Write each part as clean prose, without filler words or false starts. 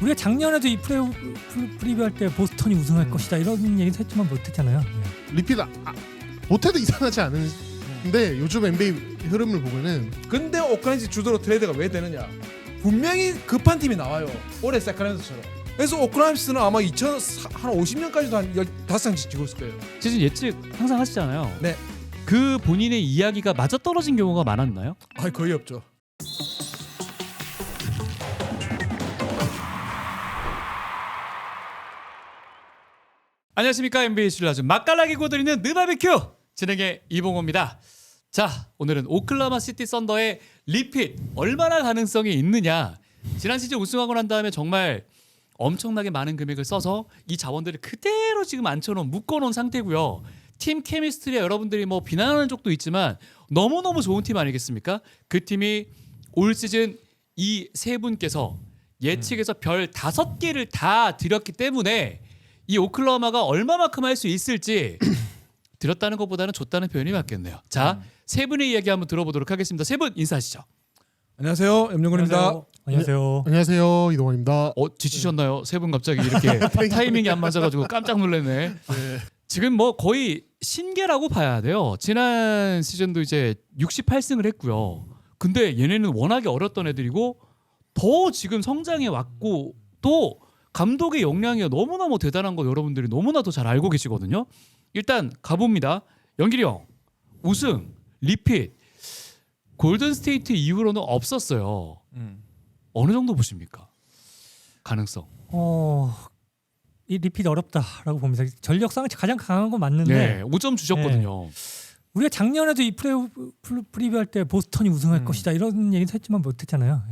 우리가 작년에도 이 프리뷰할 때 보스턴이 우승할 것이다 이런 얘기도 했지만 못했잖아요. 리피드 못해도 이상하지 않은데 요즘 NBA 흐름을 보면은 근데 오클랜드 주도로 트레이드가 왜 되느냐? 분명히 급한 팀이 나와요. 올해 세카랜도처럼. 그래서 오클랜드는 아마 2050년까지도 한 15장씩 지고 있을 거예요. 시즌 예측 항상 하시잖아요. 네. 그 본인의 이야기가 맞아떨어진 경우가 많았나요? 거의 없죠. 안녕하십니까. NBA 실라즈 맛깔나게 구워드리는 느바비큐 진행의 이봉호입니다. 자, 오늘은 오클라호마 시티 썬더의 리핏 얼마나 가능성이 있느냐. 지난 시즌 우승하고 난 다음에 정말 엄청나게 많은 금액을 써서 이 자원들을 그대로 지금 앉혀놓은 묶어놓은 상태고요. 팀 케미스트리에 여러분들이 뭐 비난하는 적도 있지만 너무너무 좋은 팀 아니겠습니까? 그 팀이 올 시즌 이 세 분께서 예측에서 별 5개를 다 드렸기 때문에 이 오클라호마가 얼마만큼 할 수 있을지 드렸다는 것보다는 줬다는 표현이 맞겠네요. 자, 세 분의 이야기 한번 들어보도록 하겠습니다. 세 분 인사하시죠. 안녕하세요. 염영근입니다. 안녕하세요. 안녕하세요 이동원입니다. 지치셨나요? 세 분 갑자기 이렇게 타이밍이 안 맞아가지고 깜짝 놀랐네. 지금 뭐 거의 신기라고 봐야 돼요. 지난 시즌도 이제 68승을 했고요. 근데 얘네는 워낙에 어렸던 애들이고 더 지금 성장해 왔고 또 감독의 역량이 너무너무 대단한 거 여러분들이 너무나도 잘 알고 계시거든요. 일단 가봅니다. 영길이 형 우승 리핏 골든스테이트 이후로는 없었어요. 어느 정도 보십니까? 가능성. 이 리핏 어렵다라고 봅니다. 전력상 가장 강한 건 맞는데 네, 5점 주셨거든요. 우리가 작년에도 이 프리뷰할 때 보스턴이 우승할 것이다 이런 얘기도 했지만 못했잖아요.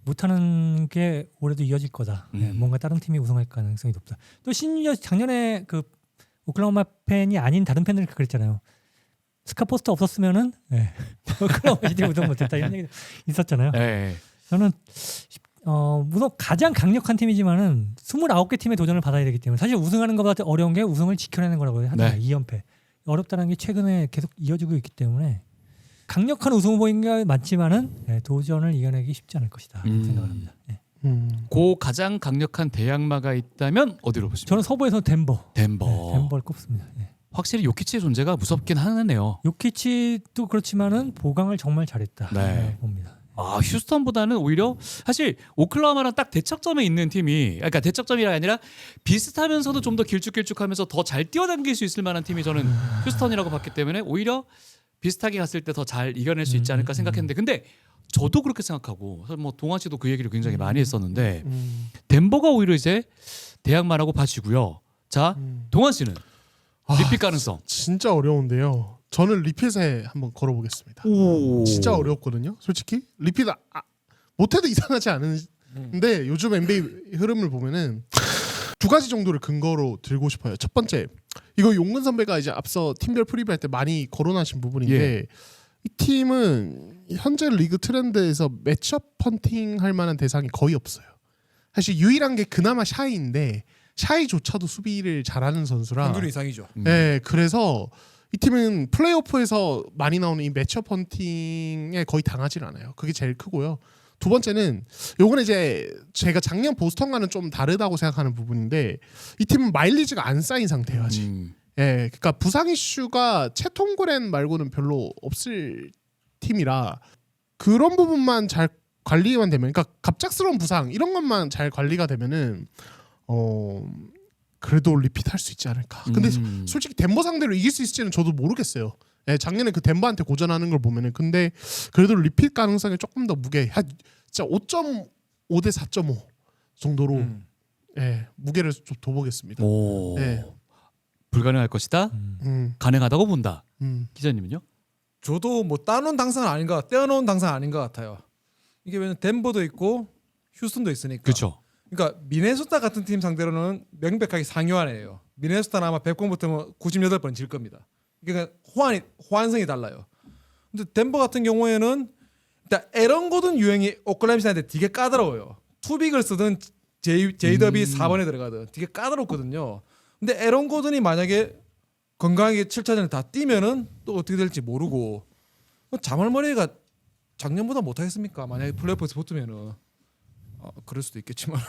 못하는 게 올해도 이어질 거다. 뭔가 다른 팀이 우승할 가능성이 높다. 또 심지어 작년에 그 오클라호마 팬이 아닌 다른 팬들 그랬잖아요. 스카 포스터 없었으면은 오클라호마 시티 우승 못했다 이런 얘기 있었잖아요. 네. 저는 물론 가장 강력한 팀이지만은 29개 팀의 도전을 받아야 되기 때문에 사실 우승하는 것보다 어려운 게 우승을 지켜내는 거라고 하잖아요. 2연패. 어렵다는 게 최근에 계속 이어지고 있기 때문에 강력한 우승 후보인 게 맞지만은 도전을 이겨내기 쉽지 않을 것이다 생각을 합니다. 그 가장 강력한 대항마가 있다면 어디로 보십니까? 저는 서부에서 덴버를 꼽습니다. 확실히 요키치의 존재가 무섭긴 하네요. 요키치도 그렇지만은 보강을 정말 잘했다 네. 봅니다. 휴스턴보다는 오히려 사실 오클라호마랑 딱 대척점에 있는 팀이, 그러니까 대척점이 아니라 비슷하면서도 좀 더 길쭉길쭉하면서 더 잘 뛰어당길 수 있을 만한 팀이 저는 휴스턴이라고 봤기 때문에 오히려 비슷하게 갔을 때 더 잘 이겨낼 수 있지 않을까 생각했는데, 근데 저도 그렇게 생각하고 뭐 동환 씨도 그 얘기를 굉장히 많이 했었는데 덴버가 오히려 이제 대항마라고 봐지고요. 자, 동환 씨는 리핏 가능성 진짜 어려운데요. 저는 리핏에 한번 걸어보겠습니다. 진짜 어렵거든요. 솔직히 리핏 못해도 이상하지 않은데 요즘 NBA 흐름을 보면은 두 가지 정도를 근거로 들고 싶어요. 첫 번째, 이거 용근 선배가 이제 앞서 팀별 프리뷰할 때 많이 거론하신 부분인데 이 팀은 현재 리그 트렌드에서 매치업 펀팅 할 만한 대상이 거의 없어요. 사실 유일한 게 그나마 샤이인데 샤이조차도 수비를 잘하는 선수라 평균 이상이죠. 네, 그래서 이 팀은 플레이오프에서 많이 나오는 이 매치업 펀팅에 거의 당하질 않아요. 그게 제일 크고요. 두 번째는 요거는 이제 제가 작년 보스턴과는 좀 다르다고 생각하는 부분인데 이 팀은 마일리지가 안 쌓인 상태예요 아직. 그러니까 부상 이슈가 채톰그랜 말고는 별로 없을 팀이라 그런 부분만 잘 관리만 되면, 그러니까 갑작스러운 부상 이런 것만 잘 관리가 되면은 그래도 리핏할 수 있지 않을까. 근데 솔직히 덴버 상대로 이길 수 있을지는 저도 모르겠어요. 작년에 그 덴버한테 고전하는 걸 보면은, 근데 그래도 리핏 가능성이 조금 더 진짜 5.5 대 4.5 정도로 무게를 좀 둬보겠습니다. 불가능할 것이다. 가능하다고 본다. 기자님은요? 저도 뭐 따놓은 당사는 아닌 것 떼어놓은 당사는 아닌 것 같아요. 이게 왜냐면 덴버도 있고 휴스턴도 있으니까. 그렇죠. 그러니까 미네소타 같은 팀 상대로는 명백하게 상위환이에요. 미네소타는 아마 100번 붙으면 98번 질 겁니다. 그러니까 호환성이 달라요. 근데 덴버 같은 경우에는 일단 에런 고든 유행이 오클라호마시티한테 되게 까다로워요. 투빅을 쓰든 제이더비 4번에 들어가든 되게 까다롭거든요. 근데 에런 고든이 만약에 건강하게 7차전을 다 뛰면은 또 어떻게 될지 모르고, 자말머리가 작년보다 못하겠습니까? 만약에 플레이오프에서 붙으면은 그럴 수도 있겠지만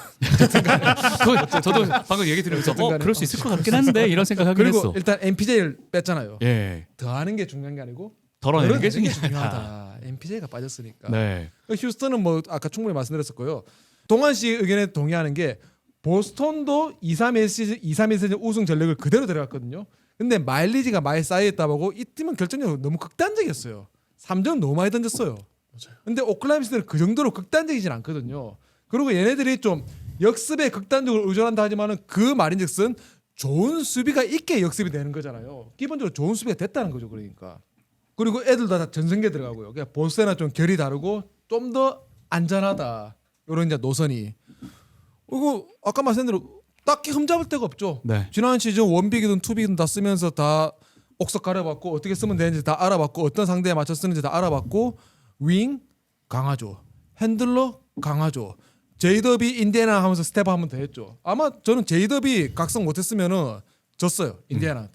저도 방금 얘기 들으면서 어쨌든 간에 그럴 수 있을 것 같긴 한데 이런 생각하긴 그리고 했어. 일단 MPJ를 뺐잖아요. 예, 더하는 게 중요한 게 아니고 덜어내는 게 덜어내는 중요하다. MPJ가 빠졌으니까. 네, 휴스턴은 뭐 아까 충분히 말씀드렸었고요. 동환 씨 의견에 동의하는 게 보스턴도 2-3일 시즌 우승 전력을 그대로 데려갔거든요. 근데 마일리지가 많이 쌓여있다 보고 이 팀은 결정력이 너무 극단적이었어요. 3점 너무 많이 던졌어요. 맞아요. 근데 오클라호마 시티는 그 정도로 극단적이진 않거든요. 그리고 얘네들이 좀 역습에 극단적으로 의존한다 하지만은 그 말인즉슨 좋은 수비가 있게 역습이 되는 거잖아요. 기본적으로 좋은 수비가 됐다는 거죠. 그러니까. 그리고 애들 다 전성계 들어가고요. 그냥 보스나 좀 결이 다르고 좀 더 안전하다. 이런 이제 노선이. 그리고 아까 말씀드린 대로 딱히 흠잡을 데가 없죠. 네. 지난 시즌 원빅이든 투빅이든 다 쓰면서 다 옥석 가려봤고 어떻게 쓰면 되는지 다 알아봤고 어떤 상대에 맞춰 쓰는지 다 알아봤고 윙 강하죠. 핸들러 강하죠. 제이더비 인디애나 하면서 스텝 한번 더 했죠. 아마 저는 제이더비 각성 못했으면은 졌어요. 인디애나.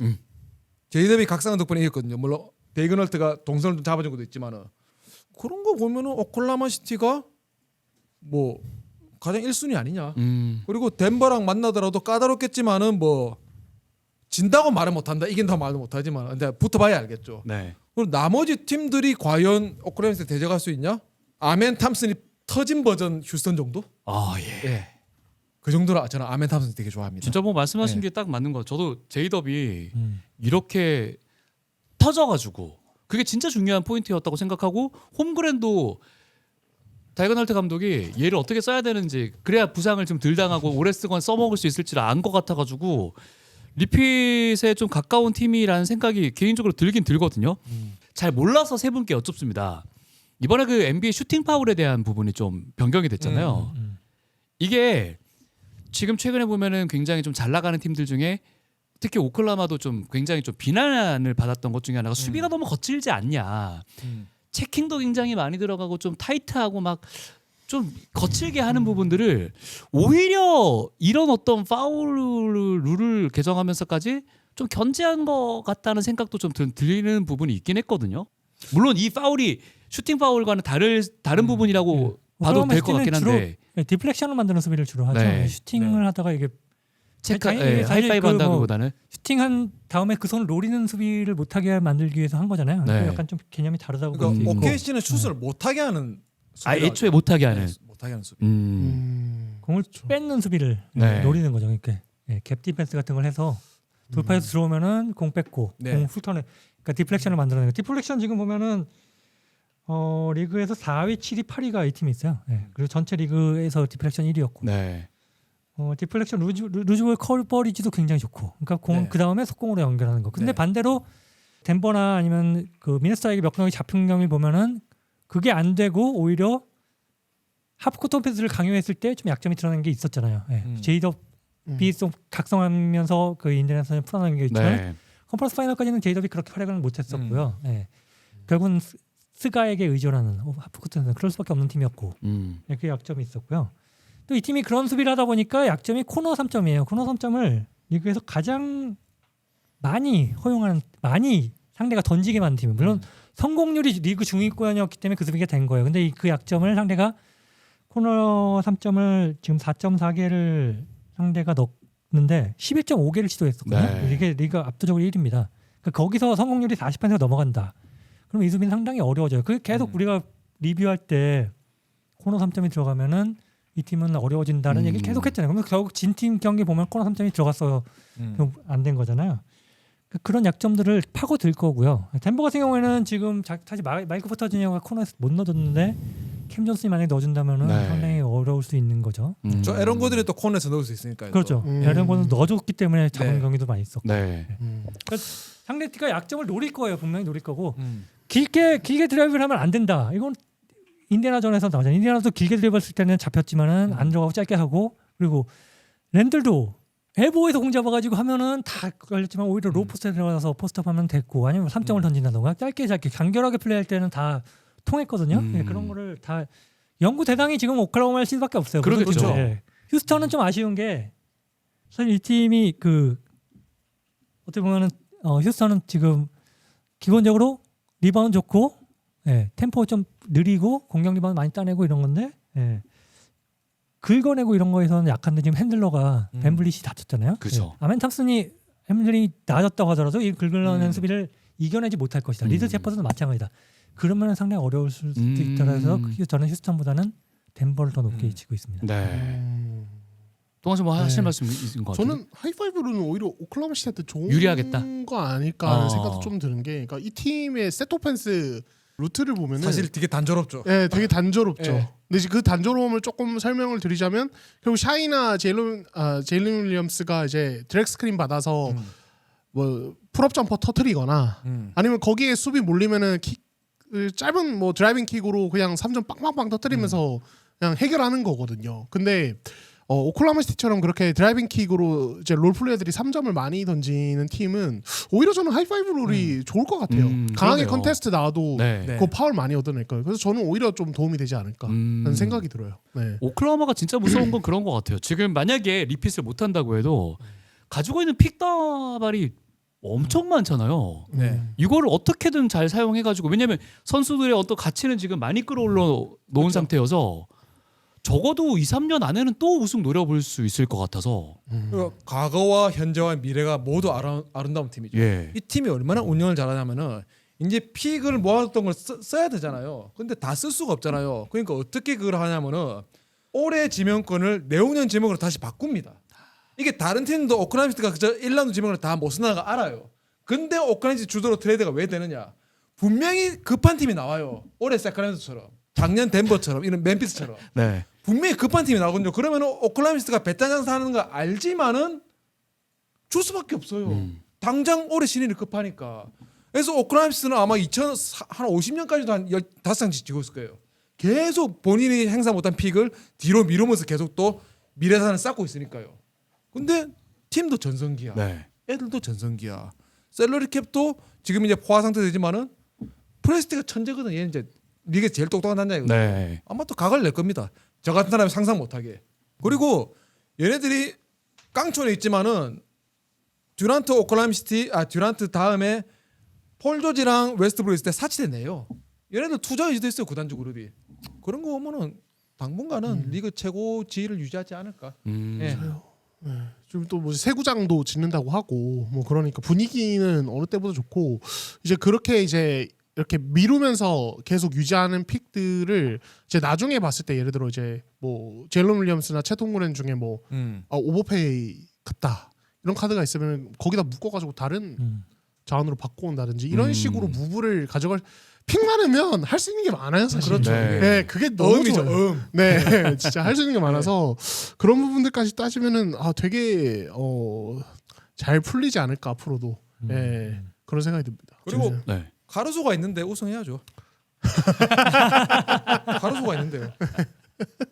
제이더비 각성 덕분에 이겼거든요. 물론 데이그널트가 동선을 좀 잡아준 것도 있지만은 그런 거 보면은 오클라호마 시티가 뭐 가장 1순위 아니냐. 그리고 덴버랑 만나더라도 까다롭겠지만은 뭐 진다고 말은 못한다. 이긴다고 말도 못하지만 근데 붙어봐야 알겠죠. 네. 그리고 나머지 팀들이 과연 오클라호마 시티 대적할 수 있냐? 아멘 탐슨이 터진 버전 휴스턴 정도? 아 예. 예. 그 정도라 저는 아멘 탐슨 되게 좋아합니다. 진짜 뭐 말씀하신 네. 게 딱 맞는 거. 저도 제이더비 이렇게 터져가지고 그게 진짜 중요한 포인트였다고 생각하고 홈그랜도 다이거널트 감독이 얘를 어떻게 써야 되는지 그래야 부상을 좀 덜 당하고 오래 쓰건 써먹을 수 있을지를 안 것 같아가지고 리핏에 좀 가까운 팀이라는 생각이 개인적으로 들긴 들거든요. 잘 몰라서 세 분께 여쭙습니다. 이번에 그 NBA 슈팅 파울에 대한 부분이 좀 변경이 됐잖아요. 이게 지금 최근에 보면은 굉장히 좀 잘 나가는 팀들 중에 특히 오클라호마도 좀 굉장히 좀 비난을 받았던 것 중에 하나가 수비가 너무 거칠지 않냐. 체킹도 굉장히 많이 들어가고 좀 타이트하고 막 좀 거칠게 하는 부분들을 오히려 이런 어떤 파울 룰을 개정하면서까지 좀 견제한 것 같다는 생각도 좀 들리는 부분이 있긴 했거든요. 물론 이 파울이 슈팅 파울과는 다른 부분이라고 봐도 될 것 같긴 한데 디플렉션을 만드는 수비를 주로 하죠. 네. 슈팅을 하다가 이게 체크 사실 하이파이브 그 한다기보다는 슈팅한 다음에 그 손을 노리는 수비를 못하게 만들기 위해서 한 거잖아요. 네. 약간 좀 개념이 다르다고 볼 수 그러니까 있고 OKC는 슛을 못하게 하는 애초에 못하게 하는 못하게 하는 수비. 공을 뺏는 수비를 네. 노리는 거죠. 그러니까 갭 디펜스 같은 걸 해서 돌파해서 들어오면은 공 뺏고 네. 공 훑어내. 그러니까 디플렉션을 만들어내는. 디플렉션 지금 보면은 리그에서 4위, 7위, 8위가 이 팀이 있어요. 그리고 전체 리그에서 디플렉션 1위였고. 네. 디플렉션 루즈볼 컬버리지도 굉장히 좋고. 그러니까 공 네. 그 다음에 속공으로 연결하는 거. 근데 네. 반대로 덴버나 아니면 그 미네소타에게 몇 경기 잡힌 경기를 보면은 그게 안 되고 오히려 하프코트 오펜스를 강요했을 때 좀 약점이 드러나는 게 있었잖아요. 제이더비 좀 각성하면서 그 인디애나에서 풀어나는 게 있지만 네. 컨퍼런스 파이널까지는 제이더비 그렇게 활약을 못했었고요. 결국은 스가에게 의존하는 하프코트는 그럴 수밖에 없는 팀이었고 그 약점이 있었고요. 또 이 팀이 그런 수비를 하다 보니까 약점이 코너 3점이에요. 코너 3점을 리그에서 가장 많이 상대가 던지게 만든 팀이에요. 물론 성공률이 리그 중위권이었기 때문에 그 수비가 된 거예요. 근데 그 약점을 상대가 코너 3점을 지금 4.4개를 상대가 넣는데 11.5개를 시도했었거든요. 네. 이게 리그 압도적으로 1위입니다. 그러니까 거기서 성공률이 40%가 넘어간다. 그럼 이 수비는 상당히 어려워져요. 그게 계속 우리가 리뷰할 때 코너 3점이 들어가면은 이 팀은 어려워진다는 얘기를 계속 했잖아요. 그러면 결국 진 팀 경기 보면 코너 3점이 들어갔어요. 안 된 거잖아요. 그런 약점들을 파고들 거고요. 덴버 같은 경우에는 지금 사실 마이크 포터 주니어가 코너에서 못 넣어줬는데 캠 존슨이 만약에 넣어준다면은 네. 상당히 어려울 수 있는 거죠. 저 에런 고든이 또 코너에서 넣을 수 있으니까요. 그렇죠. 에런 고는 넣어줬기 때문에 잡은 네. 경기도 많이 있었고. 네. 그러니까 상대팀가 약점을 노릴 거예요. 분명히 노릴 거고. 길게 드라이브를 하면 안 된다. 이건 인디애나전에서 나오잖아요. 인디애나도 길게 드라이브했을 때는 잡혔지만은 안 들어가고 짧게 하고 그리고 랜들도 엘보에서 공 잡아가지고 하면은 다 걸렸지만 오히려 로우 포스트에 들어가서 포스트업하면 됐고 아니면 3점을 던진다던가 짧게 간결하게 플레이할 때는 다 통했거든요. 그런 거를 다 연구 대상이 지금 오클라호마 시티밖에 없어요. 그렇겠죠. 휴스턴은 좀 아쉬운 게 사실 이 팀이 어떻게 보면은 휴스턴은 지금 기본적으로 리바운드 좋고 템포 좀 느리고 공격 리바운드 많이 따내고 이런 건데 긁어내고 이런 거에서는 약한데 지금 핸들러가 벤블릿이 다쳤잖아요. 그죠. 예. 아멘 탑슨이 핸들이 나아졌다고 하더라도 이 긁어내는 수비를 이겨내지 못할 것이다. 리드 음. 제퍼슨도 마찬가지다. 그러면 상당히 어려울 수도 있다 해서 저는 휴스턴보다는 덴버를 더 높게 치고 있습니다. 네. 동환 씨뭐 하실 네. 말씀 있는 것 같아요. 저는 하이파이브로는 오히려 오클라호마 시티한테 좋은 유리하겠다. 거 아닐까 하는 어. 생각도 좀 드는 게, 그러니까 이 팀의 셋 오펜스 루트를 보면은 사실 되게 단조롭죠. 네, 되게 단조롭죠. 예. 근데 이제 그 단조로움을 조금 설명을 드리자면, 결국 샤이나 제일런 윌리엄스가 이제 드랙 스크린 받아서 뭐 풀업 점퍼 터트리거나 아니면 거기에 수비 몰리면은 짧은 뭐 드라이빙 킥으로 그냥 3점 빵빵빵 터트리면서 그냥 해결하는 거거든요. 근데 오클라호마 시티처럼 그렇게 드라이빙 킥으로 이제 롤 플레이어들이 3점을 많이 던지는 팀은 오히려 저는 하이파이브 롤이 좋을 것 같아요. 강하게 그러네요. 컨테스트 나와도 네. 네. 그 파울 많이 얻어낼 거예요. 그래서 저는 오히려 좀 도움이 되지 않을까 하는 생각이 들어요. 네. 오클라호마가 진짜 무서운 건 그런 것 같아요. 지금 만약에 리핏을 못 한다고 해도 가지고 있는 픽다발이 엄청 많잖아요. 네. 이거를 어떻게든 잘 사용해가지고, 왜냐면 선수들의 어떤 가치는 지금 많이 끌어올려 놓은 상태여서 적어도 2, 3년 안에는 또 우승 노려볼 수 있을 것 같아서. 그리고 과거와 현재와 미래가 모두 아름다운 팀이죠. 예. 이 팀이 얼마나 운영을 잘하냐면은 이제 픽을 모았던 걸 써야 되잖아요. 근데 다 쓸 수가 없잖아요. 그러니까 어떻게 그걸 하냐면은 올해 지명권을 내후년 지명으로 다시 바꿉니다. 이게 다른 팀도 오클라호마 시티가 그저 1라운드 지명을 다 못 쓰는 거 알아요. 근데 오클라호마 시티 주도로 트레이드가 왜 되느냐? 분명히 급한 팀이 나와요. 올해 세크라멘토처럼, 작년 덴버처럼, 이런 멤피스처럼 네. 분명히 급한 팀이 나오거든요. 그러면 오클라호마 시티가 배짱장사 하는 거 알지만은 줄 수밖에 없어요. 당장 올해 신인이 급하니까. 그래서 오클라호마 시티는 아마 한 50년까지도 한 15장씩 지고 있을 거예요. 계속 본인이 행사 못한 픽을 뒤로 미루면서 계속 또 미래산을 쌓고 있으니까요. 근데 팀도 전성기야. 네. 애들도 전성기야. 셀러리 캡도 지금 이제 포화 상태 되지만은 프레스티가 천재거든. 얘는 이제 리그에서 제일 똑똑한 단장이거든. 네. 아마 또 각을 낼 겁니다. 저 같은 사람이 상상 못하게. 그리고 얘네들이 깡촌에 있지만은 듀란트 오클라호마 시티, 듀란트 다음에 폴 조지랑 웨스트브룩 있을 때 사치대 내요. 얘네들 투자 의지도 있어요. 구단주 그룹이. 그런 거 보면은 당분간은 리그 최고 지위를 유지하지 않을까. 예. 지금 또 뭐 세구장도 짓는다고 하고 뭐 그러니까 분위기는 어느 때보다 좋고, 이제 그렇게 이제 이렇게 미루면서 계속 유지하는 픽들을 이제 나중에 봤을 때, 예를 들어 이제 뭐 제일런 윌리엄스나 채 통그랜 중에 뭐 오버페이 같다 이런 카드가 있으면 거기다 묶어가지고 다른 자원으로 바꿔온다든지 이런 식으로 무브를 가져갈, 픽 많으면 할 수 있는 게 많아요 사실. 그렇죠. 네. 네, 그게 너무 어음이죠. 좋아요. 어음. 네, 진짜 할 수 있는 게 많아서 그런 부분들까지 따지면은 되게 잘 풀리지 않을까 앞으로도. 네, 그런 생각이 듭니다. 그리고 네. 가르소가 있는데 우승해야죠. 가르소가 있는데요.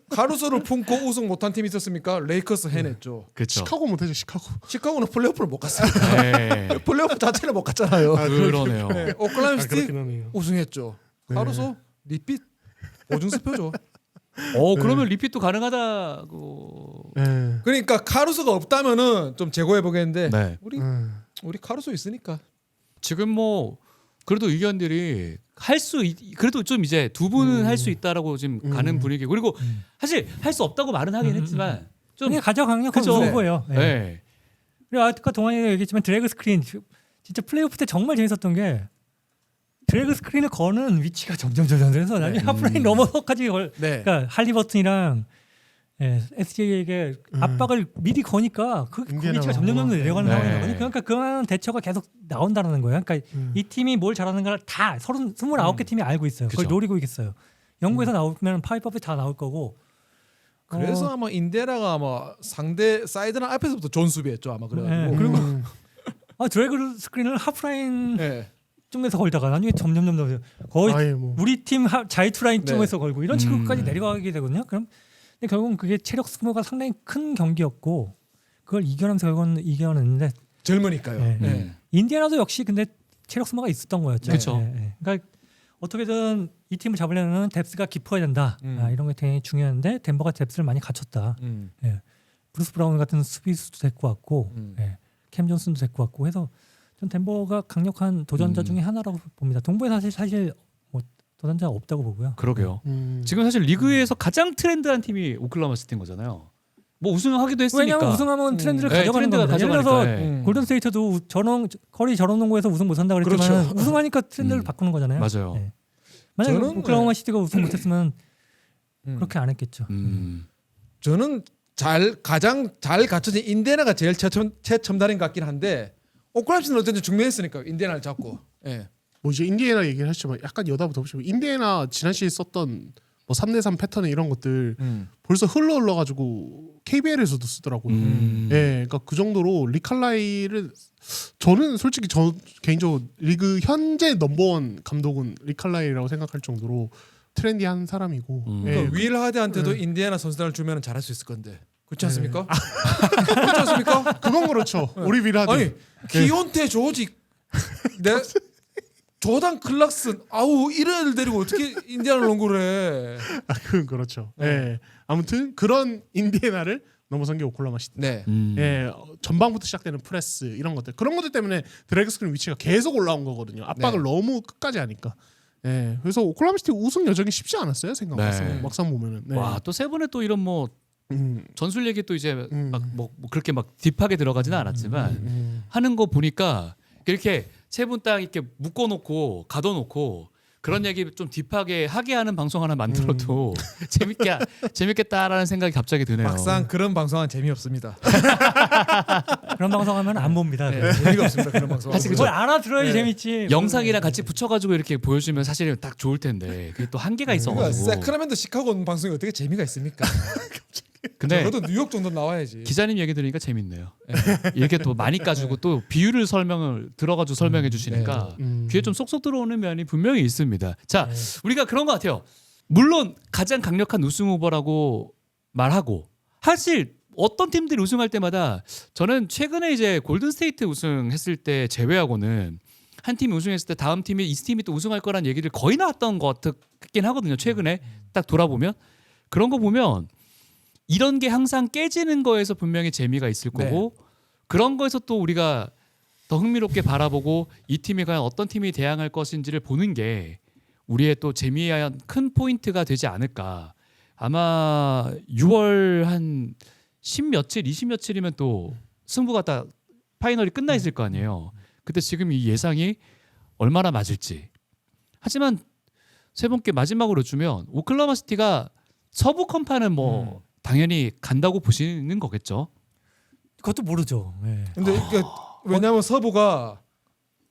가르소를 품고 우승 못한 팀이 있었습니까? 레이커스 해냈죠. 그렇죠. 시카고 못해죠 시카고. 시카고는 플레이오프를 못 갔어요. 네. 플레이오프 자체를 못 갔잖아요. 그러네요. 네, 오클라호마 시티 그렇긴 하네요. 우승했죠. 가르소 리핏 보증수표죠. 그러면 리핏도 가능하다고. 네. 그러니까 카루소가 없다면은 좀 제고해 보겠는데 네. 우리 카루소 있으니까. 지금 뭐 그래도 의견들이 그래도 좀 이제 두 분은 할 수 있다라고 지금 가는 분위기. 그리고 사실 할 수 없다고 말은 하긴 했지만 좀 그냥 가장 강력한 그죠. 후보예요. 네. 네. 그리고 아까 동환이가 얘기했지만 드래그 스크린 진짜 플레이오프 때 정말 재밌었던 게 드래그 스크린을 거는 위치가 점점 해서 나중에 하프라인 넘어서까지 네. 그러니까 할리버튼이랑 SJ에게 압박을 미리 거니까 그 위치가 점점 내려가는 네. 상황이 나거든요. 그러니까 그런 대처가 계속 나온다는 거예요. 그러니까 이 팀이 뭘 잘하는가를 다 29개 팀이 알고 있어요. 그걸 그쵸. 노리고 있어요. 영국에서 나오면 파이퍼이 다 나올 거고. 그래서 아마 인데라가 아마 상대 사이드랑 앞에서부터 존 수비했죠 아마 그래가지고. 네, 그리고 드래그 스크린을 하프라인 네. 쪽에서 걸다가 나중에 점점 거의 아예 뭐. 우리 팀 자이투 라인 네. 쪽에서 걸고 이런 식으로까지 내려가게 되거든요. 그럼 근데 결국은 그게 체력 소모가 상당히 큰 경기였고 그걸 이겨내면서 결국은 이겨냈는데 젊으니까요. 네. 네. 인디애나도 역시 근데 체력 소모가 있었던 거였죠. 그쵸. 그러니까 어떻게든 이 팀을 잡으려면 뎁스가 깊어야 된다. 이런 게 되게 중요한데 덴버가 뎁스를 많이 갖췄다. 브루스 브라운 같은 수비수도 데리고 왔고 캠 존슨도 데리고 왔고 해서 전 덴버가 강력한 도전자 중에 하나라고 봅니다. 동부에 사실 뭐 도전자가 없다고 보고요. 그러게요. 지금 사실 리그에서 가장 트렌드한 팀이 오클라호마 시티인 거잖아요. 뭐 우승하기도 했으니까. 왜냐면 우승하면 트렌드를 네, 가져가는 트렌드가 겁니다. 예를 들어서 가져가니까. 네. 골든스테이트도 커리 저런 농구에서 우승 못한다 그랬지만 그렇죠. 우승하니까 트렌드를 음. 바꾸는 거잖아요. 맞아요. 네. 만약에 저는, 오클라호마 시티가 우승 못했으면 음. 그렇게 안 했겠죠. 저는 가장 잘 갖춰진 인디애나가 제일 최첨단인 것 같긴 한데 오클라호마시티는 어쨌든 중매했으니까 인디애나를 잡고. 예. 뭐 이제 인디애나 얘기를 하시지만 약간 여담부터 보시면 인디애나 지난 시즌 썼던 뭐 3대3 패턴 이런 것들 벌써 흘러가지고 KBL에서도 쓰더라고요. 예, 그러니까 그 정도로 리칼라이를 저는 솔직히 저 개인적으로 리그 현재 넘버원 감독은 리칼라이라고 생각할 정도로 트렌디한 사람이고. 예. 그러니까 윌 하드한테도 네. 인디애나 선수단을 주면 잘할 수 있을 건데 그렇지 않습니까? 그렇지 않습니까? 그건 그렇죠. 우리 비라드. 아니 키온테 조지 내 조단 클락슨 아우 이런 애들 데리고 어떻게 인디애나 농구를 해? 그건 그렇죠. 예. 아무튼 그런 인디애나를 넘어선 게 오클라호마 시티. 네. 예, 전방부터 시작되는 프레스 이런 것들 그런 것들 때문에 드래그 스크린 위치가 계속 올라온 거거든요. 압박을 너무 끝까지 하니까. 예, 그래서 오클라호마 시티 우승 여정이 쉽지 않았어요. 생각해서 네. 막상 보면은. 네. 와, 또 세 분의 또 이런 뭐 전술 얘기 또 이제 막 뭐 그렇게 막 딥하게 들어가지는 않았지만 하는 거 보니까 이렇게 세 분 딱 이렇게 묶어놓고 가둬놓고 그런 얘기 좀 딥하게 하게 하는 방송 하나 만들어도 재밌겠다라는 생각이 갑자기 드네요. 막상 그런 방송은 재미없습니다. 그런 방송하면 안 봅니다. 네. 재미가 없습니다. 그런 방송. 사실 그걸 알아들어야지 네. 재밌지. 영상이랑 같이 붙여가지고 이렇게 보여주면 사실 딱 좋을 텐데 그게 또 한계가 있어가지고. 세크라멘토 시카고 온 방송이 어떻게 재미가 있습니까? 근데 적어도 뉴욕 정도 나와야지. 기자님 얘기 들으니까 재밌네요. 이렇게 또 많이 까주고 또 비율을 들어가지고 설명해 주시니까 귀에 좀 쏙쏙 들어오는 면이 분명히 있습니다. 자, 우리가 그런 것 같아요. 물론 가장 강력한 우승 후보라고 말하고 사실 어떤 팀들이 우승할 때마다 저는 최근에 이제 골든스테이트 우승했을 때 제외하고는 한 팀이 우승했을 때 다음 팀이 이 팀이 또 우승할 거란 얘기를 거의 나왔던 것 같긴 하거든요. 최근에 딱 돌아보면 그런 거 보면 이런 게 항상 깨지는 거에서 분명히 재미가 있을 거고 그런 거에서 또 우리가 더 흥미롭게 바라보고 이 팀이 과연 어떤 팀이 대항할 것인지를 보는 게 우리의 또 재미의 큰 포인트가 되지 않을까. 아마 6월 한 10며칠, 20며칠이면 또 승부가 딱 파이널이 끝나 있을 거 아니에요. 그때 지금 이 예상이 얼마나 맞을지. 하지만 세 분께 마지막으로 주면 오클라호마 시티가 서부 컨파는 뭐 당연히 간다고 보시는 거겠죠. 그것도 모르죠. 네. 근데 이게 왜냐하면 서부가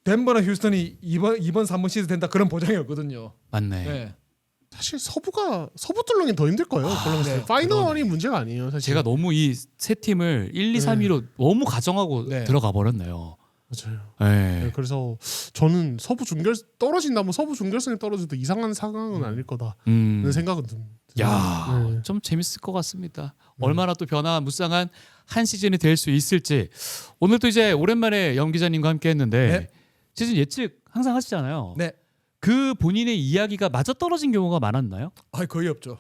덴버나 휴스턴이 2번, 3번 시드 된다 그런 보장이 없거든요. 맞네. 네. 사실 서부 뚫는 게 더 힘들 거예요. 오클라호마 시티. 네. 파이널이 문제가 아니에요. 사실. 제가 너무 이 세 팀을 1, 2, 3위로 너무 가정하고 네. 들어가 버렸네요. 맞아요. 네. 네, 그래서 저는 서부 떨어진다면 서부 중결승에 떨어져도 이상한 상황은 아닐 거다라는 생각은 듭니다. 야, 네. 좀 재밌을 것 같습니다. 얼마나 또 변화무쌍한 한 시즌이 될 수 있을지. 오늘 또 이제 오랜만에 영 기자님과 함께했는데 네. 시즌 예측 항상 하시잖아요. 네. 그 본인의 이야기가 맞아 떨어진 경우가 많았나요? 거의 없죠.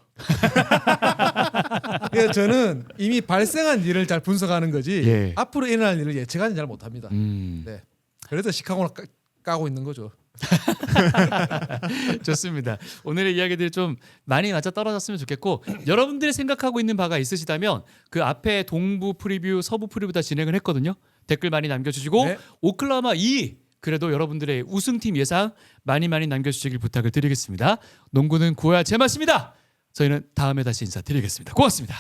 그래서 저는 이미 발생한 일을 잘 분석하는 거지 예. 앞으로 일어날 일을 예측하지 잘 못합니다. 네. 그래서 시카고를 까고 있는 거죠. 좋습니다. 오늘의 이야기들이 좀 많이 맞아 떨어졌으면 좋겠고 여러분들이 생각하고 있는 바가 있으시다면 그 앞에 동부 프리뷰, 서부 프리뷰 다 진행을 했거든요. 댓글 많이 남겨주시고 네. 오클라호마 2 그래도 여러분들의 우승팀 예상 많이 남겨주시길 부탁을 드리겠습니다. 농구는 구호야 제맛입니다. 저희는 다음에 다시 인사드리겠습니다. 고맙습니다.